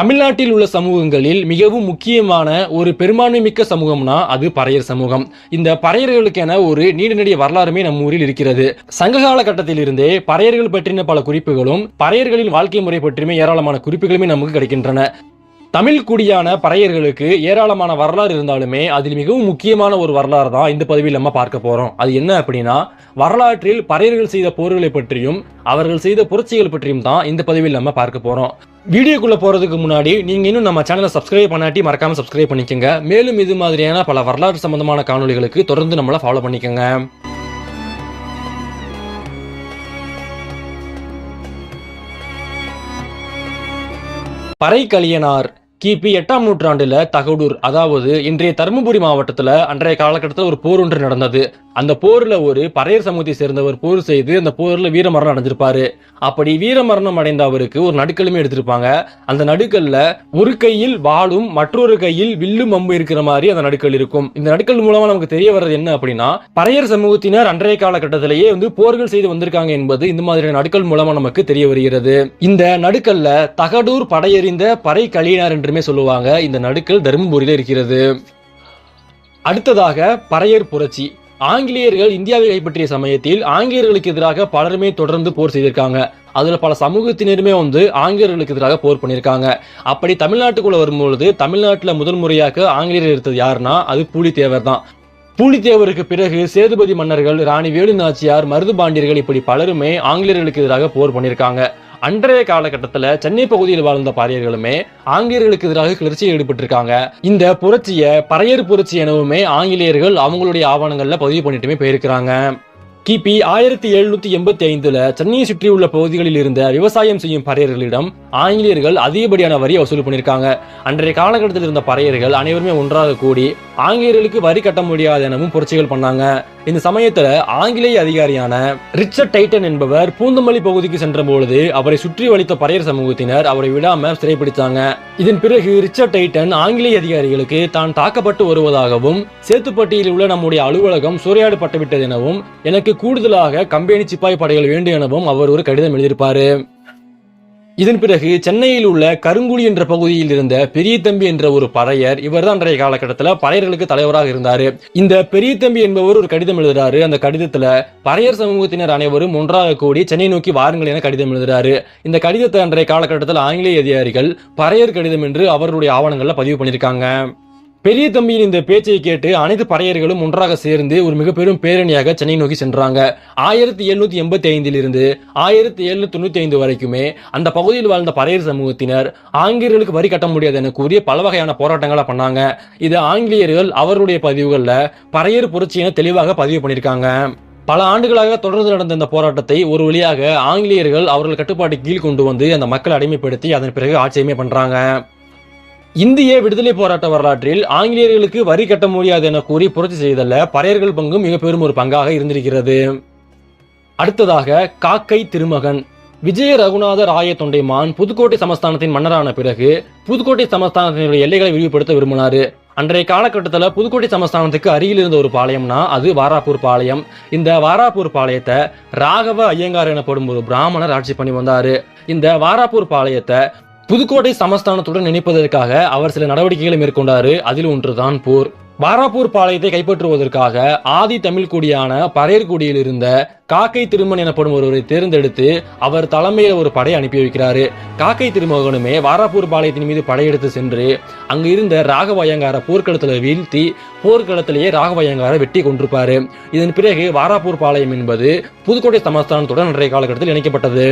தமிழ்நாட்டில் உள்ள சமூகங்களில் மிகவும் முக்கியமான ஒரு பெரும்பான்மை மிக்க சமூகம்னா அது பறையர் சமூகம். இந்த பறையர்களுக்கென ஒரு நீண்ட நெடிய வரலாறுமே நம் ஊரில் இருக்கிறது. சங்ககால கட்டத்திலிருந்தே பறையர்கள் பற்றின பல குறிப்புகளும் பறையர்களின் வாழ்க்கை முறை பற்றியுமே ஏராளமான குறிப்புகளுமே நமக்கு கிடைக்கின்றன. தமிழ் குடியான பறையர்களுக்கு ஏராளமான வரலாறு இருந்தாலுமே அதில் மிகவும் முக்கியமான ஒரு வரலாறு தான் இந்த பதிவில் நம்ம பார்க்க போறோம். அது என்ன அப்படின்னா, வரலாற்றில் பறையர்கள் செய்த போர்களை பற்றியும் அவர்கள் செய்த புரட்சிகள் பற்றியும் தான் இந்த பதிவில் நம்ம பார்க்க போறோம். வீடியோக்குள்ள போறதுக்கு முன்னாடி நீங்க இன்னும் நம்ம சேனலை சப்ஸ்கிரைப் பண்ணாட்டி மறக்காம சப்ஸ்கிரைப் பண்ணிக்கோங்க. மேலும் இது மாதிரியான பல வரலாற்று சம்பந்தமான காணொளிகளுக்கு தொடர்ந்து நம்மளை ஃபாலோ பண்ணிக்கோங்க. பறைக்கலியனார் கிபி 8ஆம் நூற்றாண்டுல தகடூர், அதாவது இன்றைய தருமபுரி மாவட்டத்துல அன்றைய காலகட்டத்தில் ஒரு போர் ஒன்று நடந்தது. அந்த போர்ல ஒரு பறையர் சமூகத்தை சேர்ந்தவர் போர் செய்து அந்த போர்ல வீரமரணம் அடைஞ்சிருப்பாரு. அப்படி வீரமரணம் அடைந்த அவருக்கு ஒரு நடுக்கலுமே எடுத்திருப்பாங்க. அந்த நடுக்கல்ல ஒரு கையில் வாளும் மற்றொரு கையில் வில்லும் அம்பு இருக்கிற மாதிரி அந்த நடுக்கல் இருக்கும். இந்த நடுக்கல் மூலமா நமக்கு தெரிய வர்றது என்ன அப்படின்னா, பறையர் சமூகத்தினர் அன்றைய காலகட்டத்திலேயே போர்கள் செய்து வந்திருக்காங்க என்பது இந்த மாதிரியான நடுக்கல் மூலமா நமக்கு தெரிய வருகிறது. இந்த நடுக்கல்ல தகடூர் படையறிந்த பறைக்கலியனார் என்றுமே சொல்லுவாங்க. இந்த நடுக்கல் தருமபுரியில இருக்கிறது. அடுத்ததாக பறையர் புரட்சி. ஆங்கிலேயர்கள் இந்தியாவை கைப்பற்றிய சமயத்தில் ஆங்கிலேயர்களுக்கு எதிராக பலருமே தொடர்ந்து போர் செய்திருக்காங்க. அதுல பல சமூகத்தினருமே ஆங்கிலேயர்களுக்கு எதிராக போர் பண்ணியிருக்காங்க. அப்படி தமிழ்நாட்டுக்குள்ள வரும்பொழுது தமிழ்நாட்டுல முதல் முறையாக ஆங்கிலேயர் எடுத்தது யாருன்னா அது பூலித்தேவர் தான். பூலித்தேவருக்கு பிறகு சேதுபதி மன்னர்கள், ராணி வேலு நாச்சியார், மருது பாண்டியர்கள் இப்படி பலருமே ஆங்கிலேயர்களுக்கு எதிராக போர் பண்ணியிருக்காங்க. அன்றைய காலகட்டத்தில் சென்னை பகுதியில் வாழ்ந்த பறையர்களுமே ஆங்கிலேயர்களுக்கு எதிராக கிளர்ச்சியில் ஈடுபட்டிருக்காங்க. இந்த புரட்சியை பறையர் புரட்சி எனவுமே ஆங்கிலேயர்கள் அவங்களுடைய ஆவணங்கள்ல பதிவு பண்ணிட்டுமே போயிருக்கிறாங்க. கிபி 1785 சென்னையை சுற்றியுள்ள பகுதிகளில் இருந்த விவசாயம் செய்யும் பறையர்களிடம் ஆங்கிலேயர்கள் அதிகப்படியான வரி வசூல் பண்ணியிருக்காங்க. அன்றைய காலகட்டத்தில் இருந்த பறையர்கள் அனைவருமே ஒன்றாக கூடி ஆங்கிலேயர்களுக்கு வரி கட்ட முடியாது எனவும் புரட்சிகள் பண்ணாங்க. இந்த சமயத்துல ஆங்கிலேய அதிகாரியான ரிச்சர்ட் டைட்டன் என்பவர் பூந்தமல்லி பகுதிக்கு சென்ற பொழுது அவரை சுற்றி வளைத்த பறையர் சமூகத்தினர் அவரை விடாம சிறைப்பிடித்தாங்க. இதன் பிறகு ரிச்சர்ட் டைட்டன் ஆங்கிலேய அதிகாரிகளுக்கு தான் தாக்கப்பட்டு வருவதாகவும் சேத்துப்பட்டியில் உள்ள நம்முடைய அலுவலகம் சூறையாடப்பட்டு விட்டது எனவும் எனக்கு கூடுதலாக கம்பெனி சிப்பாய் படைகள் வேண்டும் எனவும் அவர் ஒரு கடிதம் எழுதியிருப்பாரு. இதன் பிறகு சென்னையில் உள்ள கருங்குழி என்ற பகுதியில் இருந்த பெரிய தம்பி என்ற ஒரு பறையர், இவர் தான் அன்றைய காலகட்டத்தில் பறையர்களுக்கு தலைவராக இருந்தாரு. இந்த பெரிய தம்பி என்பவர் ஒரு கடிதம் எழுதுறாரு. அந்த கடிதத்துல பறையர் சமூகத்தினர் அனைவரும் ஒன்றாக கூடி சென்னை நோக்கி வாருங்கள் என கடிதம் எழுதுறாரு. இந்த கடிதத்தை அன்றைய காலகட்டத்தில் ஆங்கிலேய அதிகாரிகள் பறையர் கடிதம் என்று அவர்களுடைய ஆவணங்கள்ல பதிவு பண்ணியிருக்காங்க. பெரிய தம்பியின் இந்த பேச்சை கேட்டு அனைத்து பறையர்களும் ஒன்றாக சேர்ந்து ஒரு மிக பெரும் பேரணியாக சென்னை நோக்கி சென்றாங்க. 1785 இருந்து 1795 வரைக்குமே அந்த பகுதியில் வாழ்ந்த பறையர் சமூகத்தினர் ஆங்கிலேயர்களுக்கு வரி கட்ட முடியாது என கூறிய பல வகையான போராட்டங்களை பண்ணாங்க. இது ஆங்கிலேயர்கள் அவர்களுடைய பதிவுகள்ல பறையர் புரட்சி என தெளிவாக பதிவு பண்ணியிருக்காங்க. பல ஆண்டுகளாக தொடர்ந்து நடந்த இந்த போராட்டத்தை ஒரு வழியாக ஆங்கிலேயர்கள் அவர்கள் கட்டுப்பாட்டு கீழ் கொண்டு வந்து அந்த மக்களை அடிமைப்படுத்தி அதன் பிறகு ஆட்சியுமே பண்றாங்க. இந்திய விடுதலை போராட்ட வரலாற்றில் ஆங்கிலேயர்களுக்கு வரி கட்ட முடியாது என கூறி புரட்சி செய்தல்ல பறையர்கள் பங்கும் மிக பெரும் ஒரு பங்காக இருந்திருக்கிறது. அடுத்ததாக காக்கை திருமகன். விஜய ரகுநாத ராய தொண்டைமான் புதுக்கோட்டை சமஸ்தானத்தின் மன்னரான பிறகு புதுக்கோட்டை சமஸ்தானத்தினுடைய எல்லைகளை விரிவுபடுத்த விரும்பினாரு. அன்றைய காலகட்டத்தில் புதுக்கோட்டை சமஸ்தானத்துக்கு அருகில் இருந்த ஒரு பாளையம்னா அது வாராப்பூர் பாளையம். இந்த வாராப்பூர் பாளையத்தை ராகவ ஐயங்கார் எனப்படும் ஒரு பிராமணர் ஆட்சி பண்ணி வந்தாரு. இந்த வாராப்பூர் பாளையத்தை புதுக்கோட்டை சமஸ்தானத்துடன் இணைப்பதற்காக அவர் சில நடவடிக்கைகளை மேற்கொண்டாரு. அதில் ஒன்றுதான் போர். வாராப்பூர் பாளையத்தை கைப்பற்றுவதற்காக ஆதி தமிழ் குடியான பறையர் குடியில் இருந்த காக்கை திருமகன் எனப்படும் ஒருவரை தேர்ந்தெடுத்து அவர் தலைமையில் ஒரு படை அனுப்பி வைக்கிறாரு. காக்கை திருமகனுமே வாராப்பூர் பாளையத்தின் மீது படையெடுத்து சென்று அங்கு இருந்த ராகவ ஐயங்கார போர்க்களத்தில் வீழ்த்தி போர்க்களத்திலேயே ராகவ ஐயங்காரை வெட்டி கொண்டிருப்பாரு. இதன் பிறகு வாராப்பூர் பாளையம் என்பது புதுக்கோட்டை சமஸ்தானத்துடன் அன்றைய காலகட்டத்தில் இணைக்கப்பட்டது.